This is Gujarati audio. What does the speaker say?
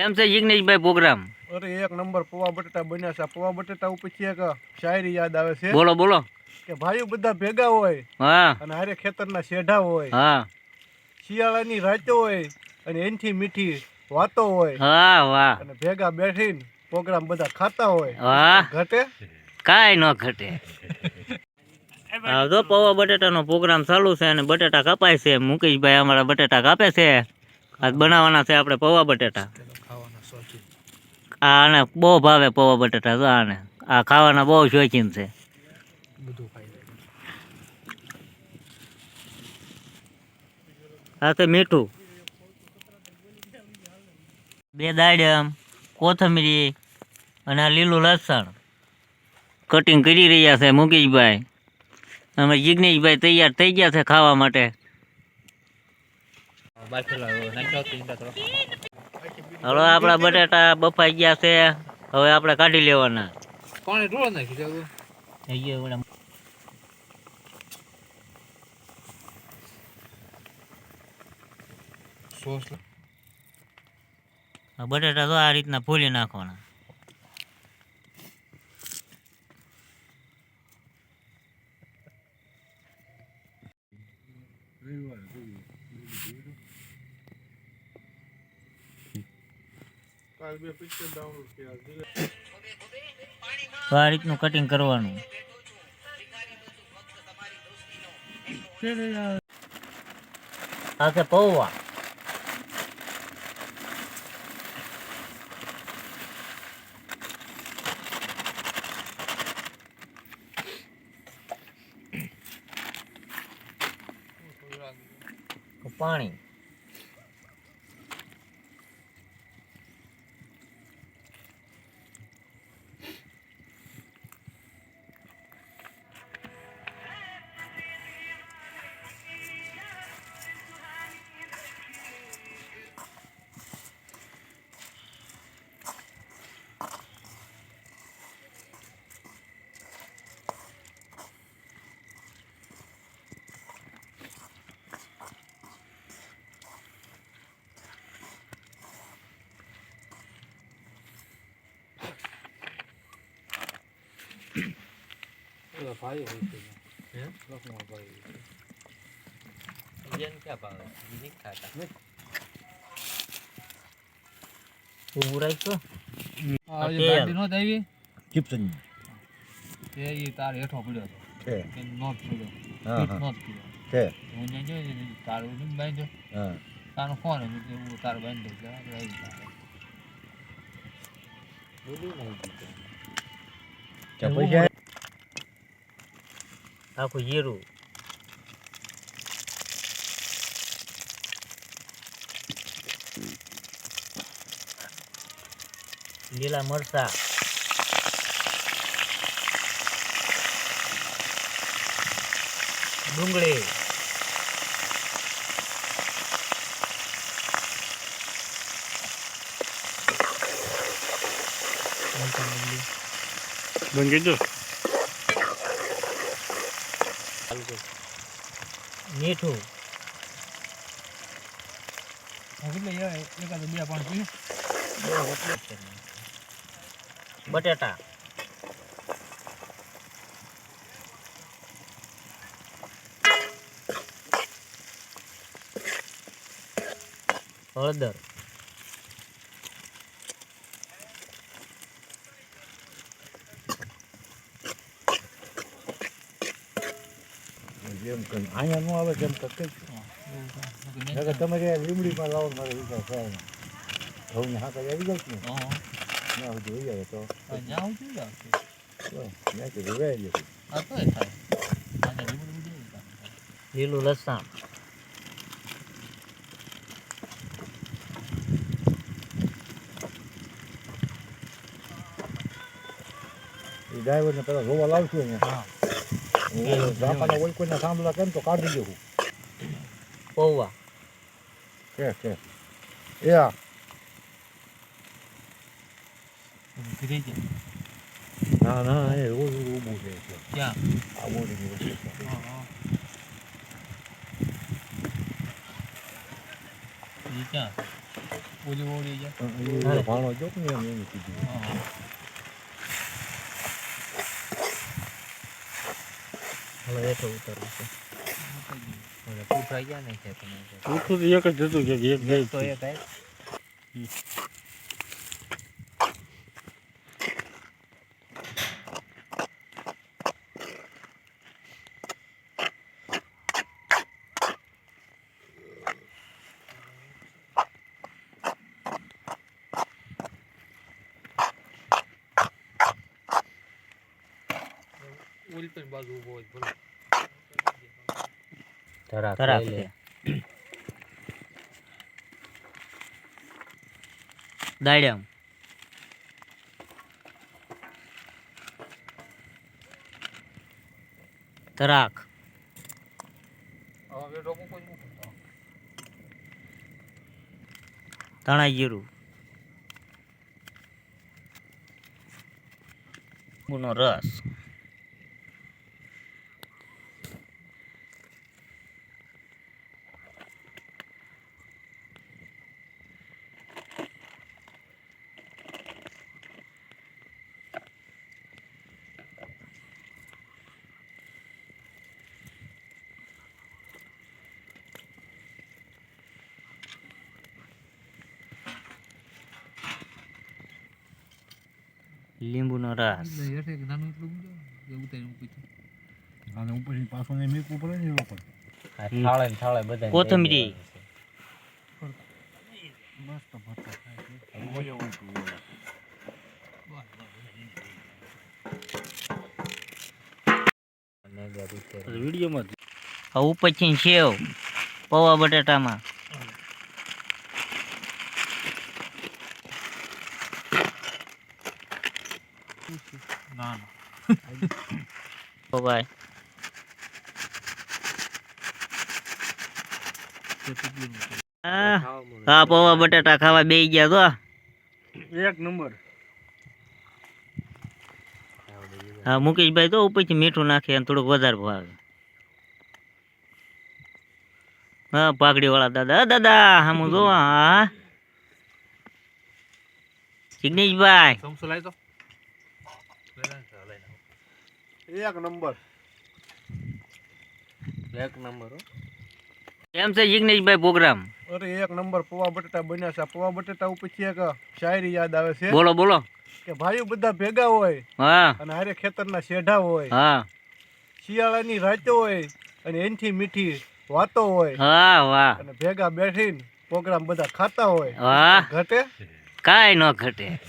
કેમ છે જિગ્નેશભાઈ પ્રોગ્રામ? અરે એક નંબર પૌવા બટેટા બન્યા છે. પૌવા બટેટા ઉપરથી એક શાયરી યાદ આવે છે. બોલો બોલો. કે ભાઈઓ બધા ભેગા હોય હા અને હારે ખેતરના શેઢા હોય, હા શિયાળાની રાતો હોય અને એનથી મીઠી વાતો હોય હા વાહ અને ભેગા બેઠીને પ્રોગ્રામ બધા ખાતા હોય. વાહ ઘટે કાંઈ ન ઘટે. હા જો પૌવા બટેટાનો પ્રોગ્રામ ચાલુ છે અને બટેટા કપાય છે. મુકેશભાઈ અમારા બટેટા કાપે છે. આજ બનાવવાના છે આપણે પૌવા બટેટા. આને બહુ ભાવે પૌવા બટેટા. જો આને આ ખાવાના બહુ શોખીન છે. સાથે મીઠું, બે દાડમ, કોથમીરી અને આ લીલું લસણ કટિંગ કરી રહ્યા છે મુકેશભાઈ. અમે જિગ્નેશભાઈ તૈયાર થઈ ગયા છે ખાવા માટે. હવે આપણા બટેટા બફાઈ ગયા છે. હવે આપણે કાઢી લેવાના. પાણી ઢોળ નાખી દેવું. બટેટા તો આ રીતના ફોલી નાખવાના. તો આ રીતનું કટિંગ કરવાનું. આ છે પૌવા. પાણી, ભાઈ હોય છે હે લખનો ભાઈ જેન ક્યાં ભાવે બીજી ખાતા ને ઉરાઈ તો આ એ ગાડી નો આવી ચિપ્સન એ ઈ તાર હેઠો પડ્યો છે કે નોટ પડ્યો હા નોટ પડ્યો છે હું જે જોઈ તાર ઉડી બાંધ્યો હા તારો ફોન હું તાર બાંધ્યો એટલે આવી તારે બોલું નહીં કે પૈસા આખું જીરું, લીલા મરચા, ડુંગળી, મીઠું, એટલે એકાદ બે પાણી પી બટેટા, હળદર, જેમ કે અહીંયા નો આવે જેમ કે તમારે લીમડીમાં લાવો મારે વિચાર થાય ઘઉંની હાંકર આવી જાય ને ના સુધી વહી આવે તો જાઉં છું જાઉં ત્યાંથી રેવાઈ જશે. આ તો થાય લીલું લસણ, એ ડ્રાઈવરને પેલા જોવા લાવશું અહીંયા જાપાના કોઈ કોઈના સાંભળા કેમ તો કાઢી દેવું પૌવા, કે ફરી ના જાય ના એ રોજ ઊભું છે ક્યાં આ મોટી વસ્તુ એ ક્યાં ઓલી ઓળી જાય. એ ભાણો જો ને એમ એની કીધું. હા. હવે હેઠો ઉતારવું છે પૂછાઈ ગયા નહીં છે તમે પૂછું તો એક જ હતું કે એક જાય તો એક આય ઓલી પણ બાજુ ઊભો હોય ભલે. તરાપ છે દાડમ તરાક આવા વેડો મૂકો જ મૂકો. ધાણા જીરું લીંબુનો રસ લીંબુનો રસ એટલે હેઠે એક નાનું એટલું મૂકો એ ઉતારી મૂકી દો. અને ઉપરથી પાછું ને મીઠું પડે ને એ લોકો થાળે ને થાળે બધા કોથમરી મસ્ત ભરતા થાય છે મજા ઊંચું હોય. વિડીયોમાં ઉપર થી સેવ પૌવા બટાટામાં ના ના ભાઈ હા પૌવા બટાટા ખાવા બેસી ગયા તો એક નંબર. હા મુકેશભાઈ તો ઉપરથી મીઠું નાખે અને થોડુંક વધારે ભાવે હા પાઘડી વાળા દાદા દાદા હામું જો હા જિગ્નેશભાઈ સમસુ લાવી દો. એક નંબર. એક નંબર હો. કેમ છે જિગ્નેશભાઈ પ્રોગ્રામ અરે એક નંબર પૌવા બટેટા બન્યા છે. પૌવા બટેટા ઉપરથી એક શાયરી યાદ આવે છે બોલો બોલો કે ભાઈઓ બધા ભેગા હોય હા અને હારે ખેતરના શેઢા હોય, હા શિયાળાની રાતો હોય અને એનથી મીઠી વાતો હોય હા વાહ અને ભેગા બેઠીને પ્રોગ્રામ બધા ખાતા હોય. વાહ ઘટે કાંઈ ન ઘટે